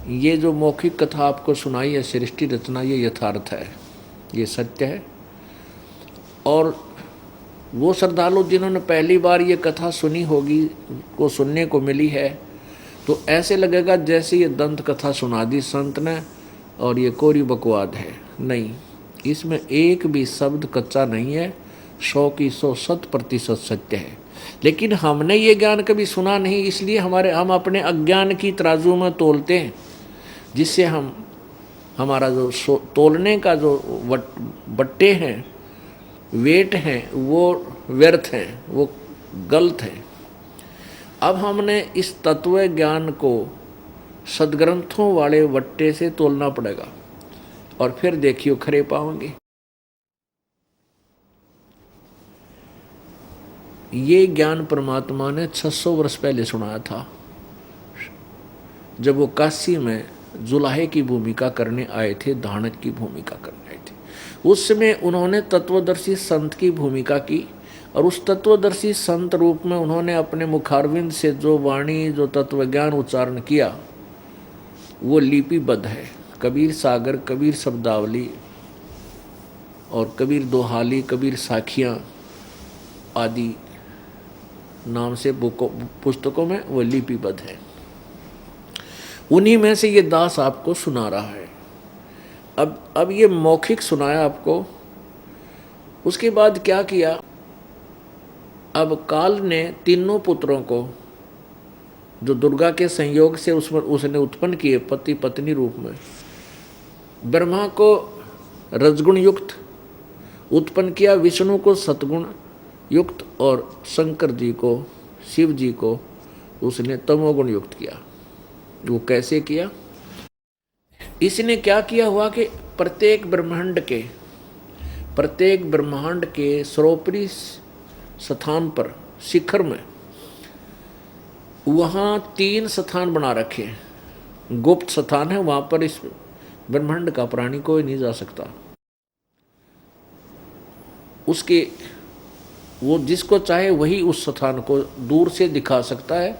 ये जो मौखिक कथा आपको सुनाई है सृष्टि रचना, ये यथार्थ है, ये सत्य है। और वो श्रद्धालु जिन्होंने पहली बार ये कथा सुनी होगी, को सुनने को मिली है, तो ऐसे लगेगा जैसे ये दंत कथा सुना दी संत ने और ये कोरी बकवाद है। नहीं, इसमें एक भी शब्द कच्चा नहीं है, 100 की 100 100% सत्य है। लेकिन हमने ये ज्ञान कभी सुना नहीं, इसलिए हम अपने अज्ञान की तराजू में तोलते हैं, जिससे हमारा जो तोलने का जो बट्टे हैं, वेट हैं, वो व्यर्थ हैं, वो गलत हैं। अब हमने इस तत्व ज्ञान को सदग्रंथों वाले वट्टे से तोलना पड़ेगा, और फिर देखियो खरे पाओगे। ये ज्ञान परमात्मा ने 600 वर्ष पहले सुनाया था, जब वो काशी में जुलाहे की भूमिका करने आए थे, धानक की भूमिका करने आए थे। उस समय उन्होंने तत्वदर्शी संत की भूमिका की, और उस तत्वदर्शी संत रूप में उन्होंने अपने मुखारविंद से जो वाणी, जो तत्वज्ञान उच्चारण किया, वो लिपिबद्ध है। कबीर सागर, कबीर शब्दावली और कबीर दोहाली, कबीर साखियाँ आदि नाम से पुस्तकों में वो लिपिबद्ध है। उन्हीं में से ये दास आपको सुना रहा है। अब ये मौखिक सुनाया आपको, उसके बाद क्या किया? अब काल ने तीनों पुत्रों को, जो दुर्गा के संयोग से उसने उत्पन्न किए पति पत्नी रूप में, ब्रह्मा को रजगुण युक्त उत्पन्न किया, विष्णु को सतगुण युक्त, और शंकर जी को, शिव जी को उसने तमोगुण युक्त किया। वो कैसे किया? इसने क्या किया हुआ कि प्रत्येक ब्रह्मांड के सर्वोपरि स्थान पर, शिखर में, वहाँ 3 स्थान बना रखे हैं। गुप्त स्थान है, वहाँ पर इस ब्रह्मांड का प्राणी कोई नहीं जा सकता। उसके वो जिसको चाहे वही उस स्थान को दूर से दिखा सकता है,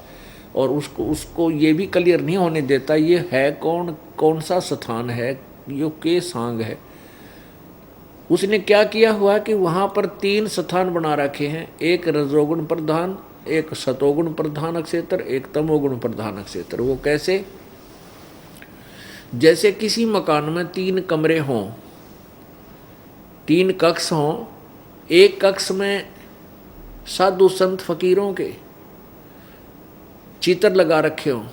और उसको ये भी क्लियर नहीं होने देता ये है कौन सा स्थान है, यो के सांग है। उसने क्या किया हुआ कि वहाँ पर 3 स्थान बना रखे हैं, एक रजोगुण प्रधान, एक सतोगुण प्रधान क्षेत्र, एक तमोगुण प्रधान क्षेत्र। वो कैसे? जैसे किसी मकान में 3 कमरे हों, 3 कक्ष हों, एक कक्ष में साधु संत फकीरों के चित्र लगा रखे हों,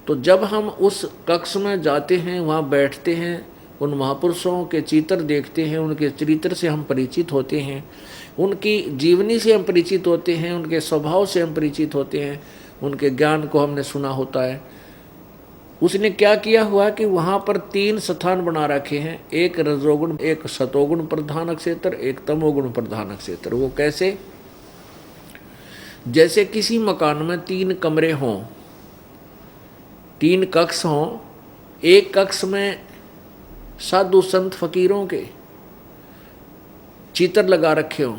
तो जब हम उस कक्ष में जाते हैं, वहाँ बैठते हैं, उन महापुरुषों के चित्र देखते हैं, उनके चरित्र से हम परिचित होते हैं, उनकी जीवनी से हम परिचित होते हैं, उनके स्वभाव से हम परिचित होते हैं, उनके ज्ञान को हमने सुना होता है। उसने क्या किया हुआ कि वहाँ पर 3 स्थान बना रखे हैं, एक रजोगुण, एक सतोगुण प्रधान क्षेत्र, एक तमोगुण प्रधान क्षेत्र। वो कैसे? जैसे किसी मकान में 3 कमरे हों, 3 कक्ष हों, एक कक्ष में साधु संत फकीरों के चित्र लगा रखे हों,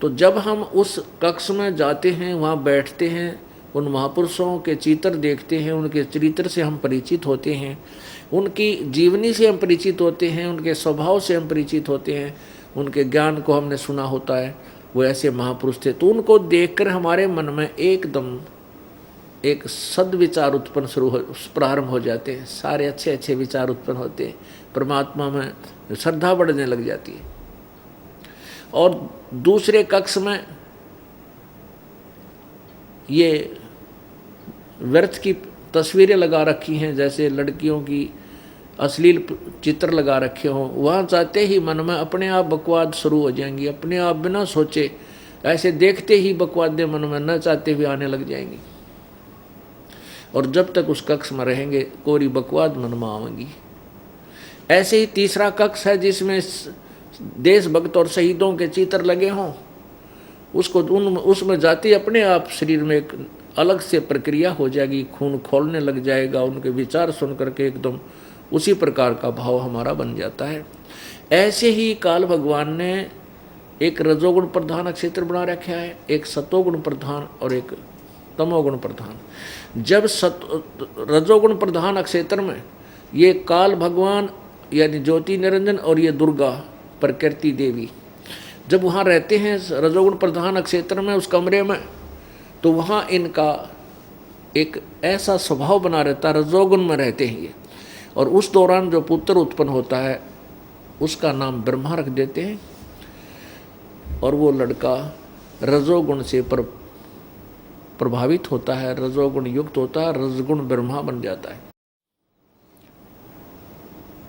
तो जब हम उस कक्ष में जाते हैं, वहाँ बैठते हैं, उन महापुरुषों के चित्र देखते हैं, उनके चरित्र से हम परिचित होते हैं, उनकी जीवनी से हम परिचित होते हैं, उनके स्वभाव से हम परिचित होते हैं, उनके ज्ञान को हमने सुना होता है। वो ऐसे महापुरुष थे, तो उनको देखकर हमारे मन में एकदम एक सद्विचार उत्पन्न प्रारंभ हो जाते हैं। सारे अच्छे अच्छे विचार उत्पन्न होते हैं, परमात्मा में श्रद्धा बढ़ने लग जाती है। और दूसरे कक्ष में ये व्यर्थ की तस्वीरें लगा रखी हैं, जैसे लड़कियों की अश्लील चित्र लगा रखे हों। वहाँ जाते ही मन में अपने आप बकवाद शुरू हो जाएंगी, अपने आप बिना सोचे, ऐसे देखते ही बकवादें मन में न चाहते हुए आने लग जाएंगी, और जब तक उस कक्ष में रहेंगे कोरी बकवाद मन में आवेंगी। ऐसे ही तीसरा कक्ष है जिसमें देशभक्त और शहीदों के चित्र लगे हों। उसमें जाते अपने आप शरीर में एक अलग से प्रक्रिया हो जाएगी, खून खोलने लग जाएगा, उनके विचार सुन करके एकदम उसी प्रकार का भाव हमारा बन जाता है। ऐसे ही काल भगवान ने एक रजोगुण प्रधान क्षेत्र बना रखा है, एक सतोगुण प्रधान और एक तमोगुण प्रधान। जब रजोगुण प्रधान अक्षेत्र में ये काल भगवान यानी ज्योति निरंजन और ये दुर्गा प्रकृति देवी जब वहाँ रहते हैं रजोगुण प्रधान अक्षेत्र में उस कमरे में, तो वहाँ इनका एक ऐसा स्वभाव बना रहता है, रजोगुण में रहते हैं ये। और उस दौरान जो पुत्र उत्पन्न होता है उसका नाम ब्रह्मा रख देते हैं, और वो लड़का रजोगुण से प्रभावित होता है, रजोगुण युक्त होता है, रजगुण ब्रह्मा बन जाता है।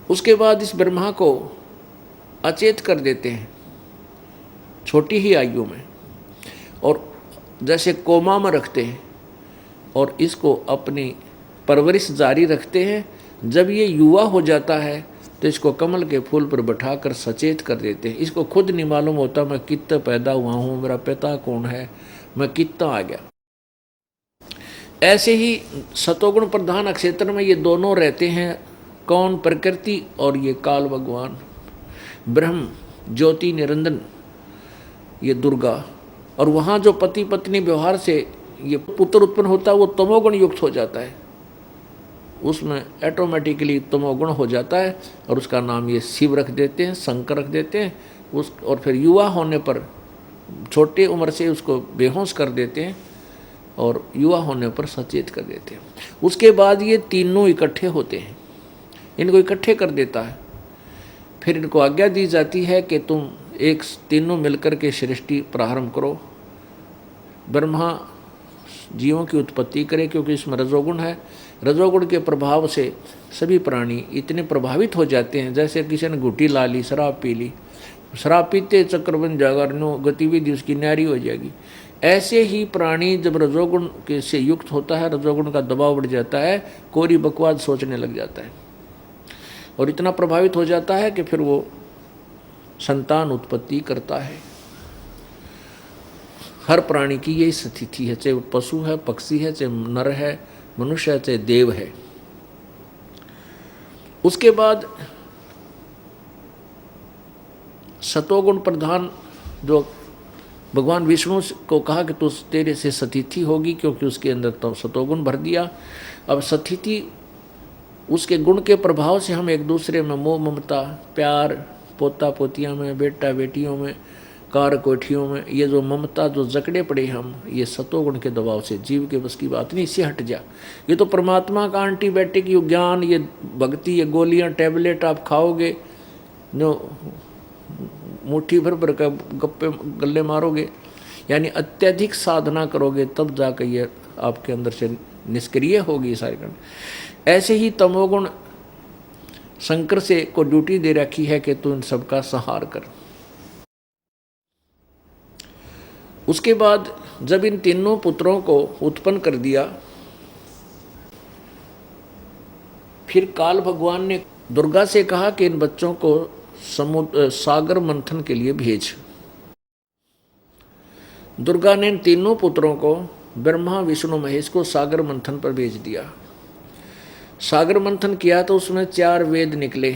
उसके बाद इस ब्रह्मा को अचेत कर देते हैं छोटी ही आयु में, और जैसे कोमा में रखते हैं और इसको अपनी परवरिश जारी रखते हैं। जब ये युवा हो जाता है तो इसको कमल के फूल पर बैठाकर सचेत कर देते हैं। इसको खुद नहीं मालूम होता मैं कितना पैदा हुआ हूँ, मेरा पिता कौन है, मैं कितना आ गया। ऐसे ही सतोगुण प्रधान क्षेत्र में ये दोनों रहते हैं, कौन, प्रकृति और ये काल भगवान ब्रह्म ज्योति निरंजन ये दुर्गा। और वहाँ जो पति पत्नी व्यवहार से ये पुत्र उत्पन्न होता है वो तमोगुण युक्त हो जाता है, उसमें ऑटोमेटिकली तमोगुण हो जाता है, और उसका नाम ये शिव रख देते हैं, शंकर रख देते हैं उस। और फिर युवा होने पर छोटे उम्र से उसको बेहोश कर देते हैं और युवा होने पर सचेत कर देते हैं। उसके बाद ये तीनों इकट्ठे होते हैं, इनको इकट्ठे कर देता है। फिर इनको आज्ञा दी जाती है कि तुम एक तीनों मिलकर के सृष्टि प्रारंभ करो। ब्रह्मा जीवों की उत्पत्ति करे, क्योंकि इसमें रजोगुण है। रजोगुण के प्रभाव से सभी प्राणी इतने प्रभावित हो जाते हैं, जैसे किसी ने घुटी ला ली, शराब पी ली, शराब पीते चक्रबंद जागरणों गतिविधि उसकी न्यारी हो जाएगी। ऐसे ही प्राणी जब रजोगुण के से युक्त होता है, रजोगुण का दबाव बढ़ जाता है, कोरी बकवाद सोचने लग जाता है और इतना प्रभावित हो जाता है कि फिर वो संतान उत्पत्ति करता है। हर प्राणी की यही स्थिति है, चाहे वो पशु है, पक्षी है, चाहे नर है, मनुष्य है, चाहे देव है। उसके बाद सतोगुण प्रधान जो भगवान विष्णु को कहा कि तू तेरे से सतिथि होगी, क्योंकि उसके अंदर तो सतोगुण भर दिया। अब सतिथि उसके गुण के प्रभाव से हम एक दूसरे में मोह ममता प्यार, पोता पोतियों में, बेटा बेटियों में, कार कोठियों में, ये जो ममता जो जकड़े पड़े हम, ये सतोगुण के दबाव से, जीव के बस की बात नहीं, इससे हट जा। ये तो परमात्मा का एंटीबायोटिक ये ज्ञान, ये भक्ति, ये गोलियां टैबलेट आप खाओगे, जो मुट्ठी भर भर का गप्पे गले मारोगे, यानी अत्यधिक साधना करोगे, तब जाकर ये आपके अंदर से निष्क्रिय होगी सारी करना। ऐसे ही तमोगुण शंकर से को ड्यूटी दे रखी है कि तू इन सबका संहार कर। उसके बाद जब इन तीनों पुत्रों को उत्पन्न कर दिया, फिर काल भगवान ने दुर्गा से कहा कि इन बच्चों को सागर मंथन के लिए भेज। दुर्गा ने इन तीनों पुत्रों को ब्रह्मा विष्णु महेश को सागर मंथन पर भेज दिया। सागर मंथन किया तो उसमें 4 वेद निकले।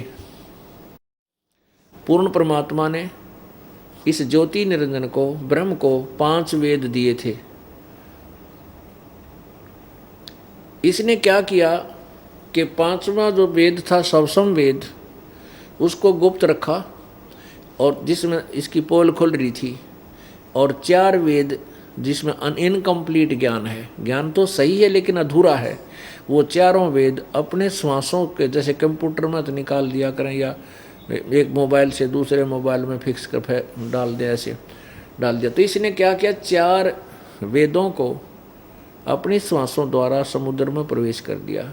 पूर्ण परमात्मा ने इस ज्योति निरंजन को, ब्रह्म को 5 वेद दिए थे। इसने क्या किया कि 5वां जो वेद था सवसम वेद, उसको गुप्त रखा, और जिसमें इसकी पोल खुल रही थी, और 4 वेद जिसमें इनकम्प्लीट ज्ञान है, ज्ञान तो सही है लेकिन अधूरा है, वो चारों वेद अपने श्वासों के, जैसे कंप्यूटर में तो निकाल दिया करें या एक मोबाइल से दूसरे मोबाइल में फिक्स कर डाल दिया, ऐसे डाल दिया। तो इसने क्या किया, 4 वेदों को अपनी श्वासों द्वारा समुद्र में प्रवेश कर दिया।